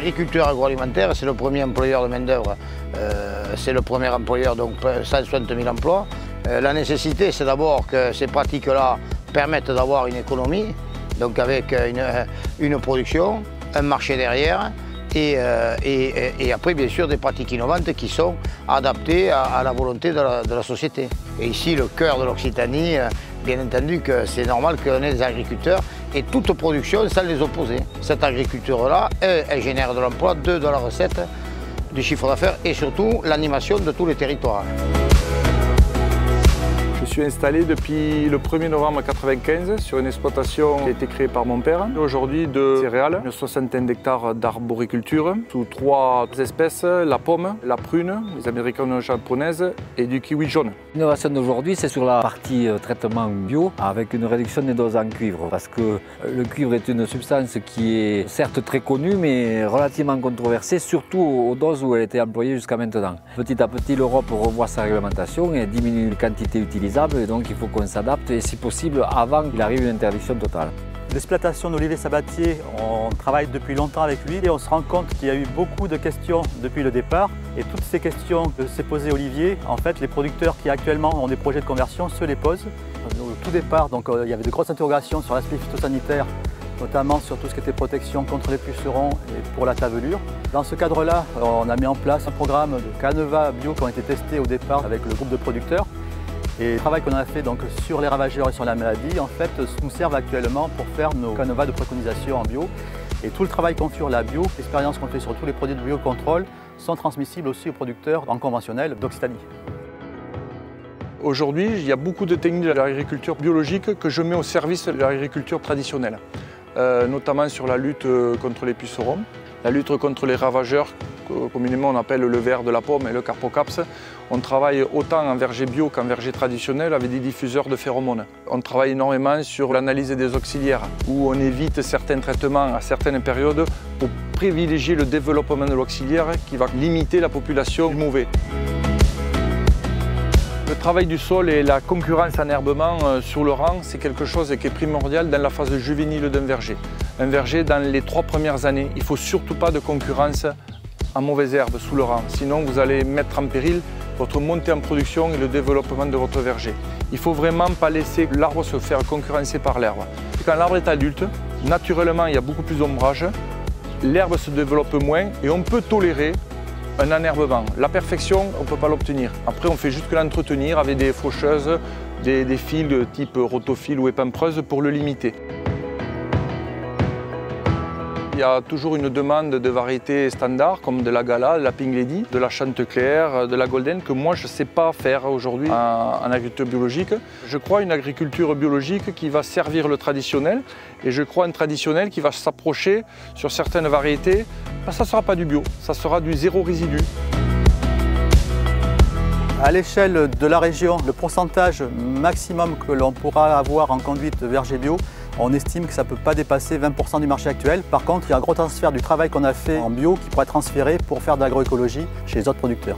L'agriculture agroalimentaire, c'est le premier employeur de main-d'œuvre, c'est le premier employeur, donc 160 000 emplois. La nécessité, c'est d'abord que ces pratiques-là permettent d'avoir une économie, donc avec une production, un marché derrière, et après, bien sûr, des pratiques innovantes qui sont adaptées à la volonté de la société. Et ici, le cœur de l'Occitanie, bien entendu que c'est normal qu'on ait des agriculteurs et toute production sans les opposer. Cette agriculture-là, elle génère de l'emploi, de la recette, du chiffre d'affaires et surtout l'animation de tous les territoires. Je suis installé depuis le 1er novembre 1995 sur une exploitation qui a été créée par mon père. Aujourd'hui de céréales, une soixantaine d'hectares d'arboriculture sous 3 espèces, la pomme, la prune, les américaines japonaises et du kiwi jaune. L'innovation d'aujourd'hui, c'est sur la partie traitement bio avec une réduction des doses en cuivre parce que le cuivre est une substance qui est certes très connue mais relativement controversée, surtout aux doses où elle était employée jusqu'à maintenant. Petit à petit, l'Europe revoit sa réglementation et diminue les quantités utilisables. Et donc il faut qu'on s'adapte et si possible avant qu'il arrive une interdiction totale. L'exploitation d'Olivier Sabatier, on travaille depuis longtemps avec lui et on se rend compte qu'il y a eu beaucoup de questions depuis le départ. Et toutes ces questions que s'est posées Olivier, en fait les producteurs qui actuellement ont des projets de conversion se les posent. Au tout départ, donc, il y avait de grosses interrogations sur l'aspect phytosanitaire, notamment sur tout ce qui était protection contre les pucerons et pour la tavelure. Dans ce cadre-là, on a mis en place un programme de canevas bio qui ont été testés au départ avec le groupe de producteurs. Et le travail qu'on a fait donc, sur les ravageurs et sur la maladie, en fait, nous servent actuellement pour faire nos canevas de préconisation en bio. Et tout le travail qu'on fait sur la bio, l'expérience qu'on fait sur tous les produits de biocontrôle, sont transmissibles aussi aux producteurs en conventionnel d'Occitanie. Aujourd'hui, il y a beaucoup de techniques de l'agriculture biologique que je mets au service de l'agriculture traditionnelle, notamment sur la lutte contre les pucerons, la lutte contre les ravageurs, communément on appelle le ver de la pomme et le carpocaps. On travaille autant en verger bio qu'en verger traditionnel avec des diffuseurs de phéromones. On travaille énormément sur l'analyse des auxiliaires, où on évite certains traitements à certaines périodes pour privilégier le développement de l'auxiliaire qui va limiter la population du mauvais. Le travail du sol et la concurrence en herbement sur le rang, c'est quelque chose qui est primordial dans la phase juvénile d'un verger. Un verger, dans les 3 premières années, il ne faut surtout pas de concurrence en mauvaise herbe sous le rang, sinon vous allez mettre en péril votre montée en production et le développement de votre verger. Il ne faut vraiment pas laisser l'arbre se faire concurrencer par l'herbe. Quand l'arbre est adulte, naturellement il y a beaucoup plus d'ombrage, l'herbe se développe moins et on peut tolérer un enherbement. La perfection, on ne peut pas l'obtenir. Après, on fait juste que l'entretenir avec des faucheuses, des fils de type rotofil ou épampreuse pour le limiter. Il y a toujours une demande de variétés standards comme de la Gala, de la Pink Lady, de la Chantecler, de la Golden que moi je ne sais pas faire aujourd'hui en agriculture biologique. Je crois à une agriculture biologique qui va servir le traditionnel et je crois à un traditionnel qui va s'approcher sur certaines variétés. Ça ne sera pas du bio, ça sera du zéro résidu. À l'échelle de la région, le pourcentage maximum que l'on pourra avoir en conduite verger bio, on estime que ça ne peut pas dépasser 20% du marché actuel. Par contre, il y a un gros transfert du travail qu'on a fait en bio qui pourrait être transféré pour faire de l'agroécologie chez les autres producteurs.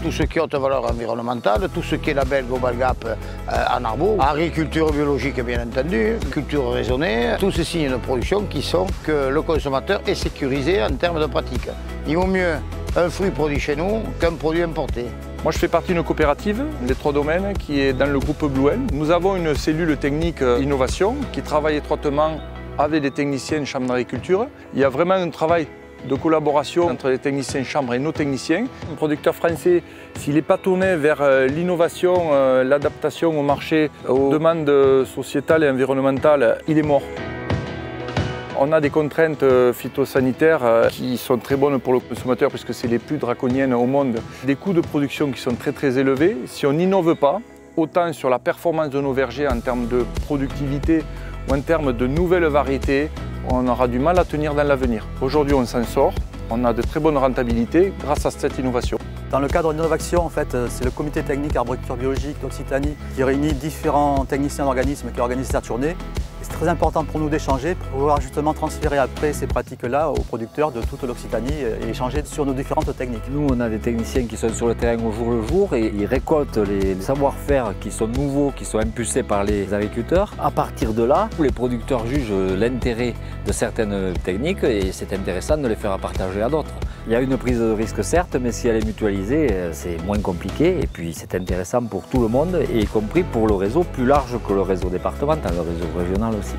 Tout ce qui est haute valeur environnementale, tout ce qui est label Global Gap en arbo, agriculture biologique bien entendu, culture raisonnée, tous ces signes de production qui sont que le consommateur est sécurisé en termes de pratique. Il vaut mieux un fruit produit chez nous qu'un produit importé. Moi, je fais partie d'une coopérative, les 3 domaines, qui est dans le groupe Bluel. Nous avons une cellule technique innovation qui travaille étroitement avec les techniciens chambre d'agriculture. Il y a vraiment un travail de collaboration entre les techniciens chambre et nos techniciens. Un producteur français, s'il n'est pas tourné vers l'innovation, l'adaptation au marché, aux demandes sociétales et environnementales, il est mort. On a des contraintes phytosanitaires qui sont très bonnes pour le consommateur puisque c'est les plus draconiennes au monde. Des coûts de production qui sont très élevés. Si on n'innove pas, autant sur la performance de nos vergers en termes de productivité ou en termes de nouvelles variétés, on aura du mal à tenir dans l'avenir. Aujourd'hui, on s'en sort, on a de très bonnes rentabilités grâce à cette innovation. Dans le cadre d'innovation, en fait, c'est le comité technique arboriculture biologique d'Occitanie qui réunit différents techniciens d'organismes qui organisent cette journée. très important pour nous d'échanger, pour pouvoir justement transférer après ces pratiques-là aux producteurs de toute l'Occitanie et échanger sur nos différentes techniques. Nous, on a des techniciens qui sont sur le terrain au jour le jour et ils récoltent les savoir-faire qui sont nouveaux, qui sont impulsés par les agriculteurs. À partir de là, les producteurs jugent l'intérêt de certaines techniques et c'est intéressant de les faire partager à d'autres. Il y a une prise de risque certes, mais si elle est mutualisée, c'est moins compliqué et puis c'est intéressant pour tout le monde, y compris pour le réseau plus large que le réseau départemental, le réseau régional aussi.